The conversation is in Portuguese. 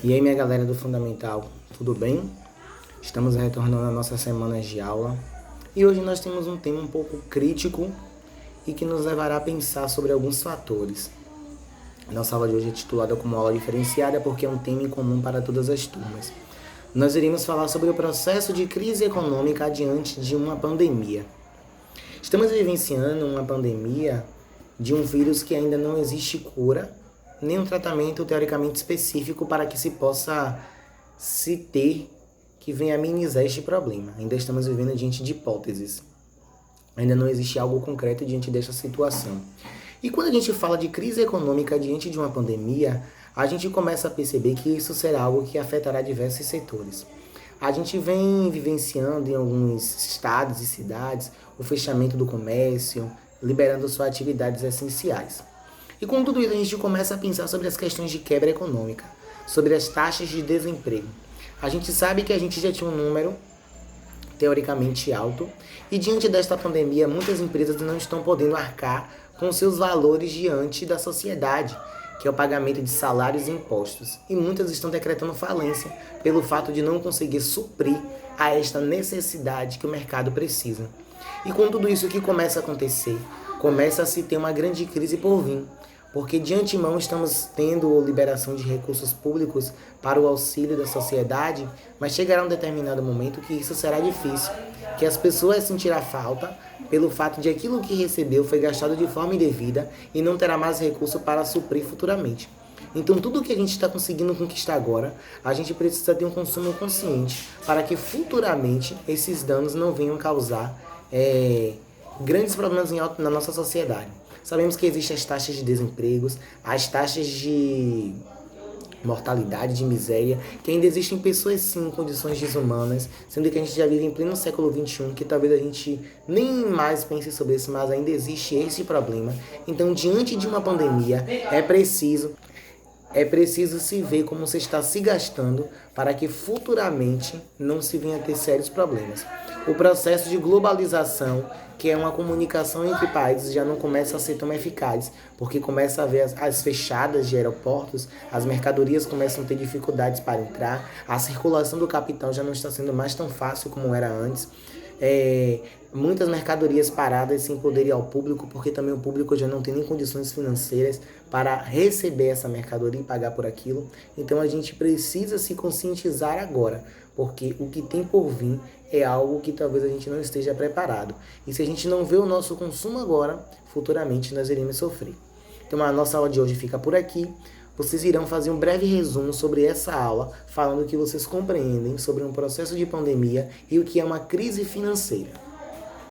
E aí, minha galera do Fundamental, tudo bem? Estamos retornando às nossas semanas de aula e hoje nós temos um tema um pouco crítico e que nos levará a pensar sobre alguns fatores. Nossa aula de hoje é titulada como aula diferenciada porque é um tema em comum para todas as turmas. Nós iremos falar sobre o processo de crise econômica diante de uma pandemia. Estamos vivenciando uma pandemia de um vírus que ainda não existe cura, nem um tratamento teoricamente específico para que se possa se ter que venha amenizar este problema. Ainda estamos vivendo diante de hipóteses. Ainda não existe algo concreto diante desta situação. E quando a gente fala de crise econômica diante de uma pandemia, a gente começa a perceber que isso será algo que afetará diversos setores. A gente vem vivenciando em alguns estados e cidades o fechamento do comércio, liberando suas atividades essenciais. E com tudo isso a gente começa a pensar sobre as questões de quebra econômica, sobre as taxas de desemprego. A gente sabe que a gente já tinha um número teoricamente alto e diante desta pandemia muitas empresas não estão podendo arcar com seus valores diante da sociedade, que é o pagamento de salários e impostos. E muitas estão decretando falência pelo fato de não conseguir suprir a esta necessidade que o mercado precisa. E com tudo isso, o que começa a acontecer? Começa a se ter uma grande crise por vir, porque de antemão estamos tendo liberação de recursos públicos para o auxílio da sociedade, mas chegará um determinado momento que isso será difícil, que as pessoas sentirão falta pelo fato de aquilo que recebeu foi gastado de forma indevida e não terá mais recurso para suprir futuramente. Então tudo que a gente está conseguindo conquistar agora, a gente precisa ter um consumo consciente para que futuramente esses danos não venham causar grandes problemas na nossa sociedade. Sabemos que existem as taxas de desemprego, as taxas de mortalidade, de miséria, que ainda existem pessoas sim em condições desumanas, sendo que a gente já vive em pleno século XXI, que talvez a gente nem mais pense sobre isso, mas ainda existe esse problema. Então, diante de uma pandemia, é preciso se ver como você está se gastando para que futuramente não se venha a ter sérios problemas. O processo de globalização, que é uma comunicação entre países, já não começa a ser tão eficaz, porque começa a haver as fechadas de aeroportos, as mercadorias começam a ter dificuldades para entrar, a circulação do capital já não está sendo mais tão fácil como era antes. Muitas mercadorias paradas sem poder ir ao público, porque também o público já não tem nem condições financeiras para receber essa mercadoria e pagar por aquilo. Então a gente precisa se conscientizar agora, porque o que tem por vir é algo que talvez a gente não esteja preparado. E se a gente não vê o nosso consumo agora, futuramente nós iremos sofrer. Então a nossa aula de hoje fica por aqui. Vocês irão fazer um breve resumo sobre essa aula, falando que vocês compreendem sobre um processo de pandemia e o que é uma crise financeira.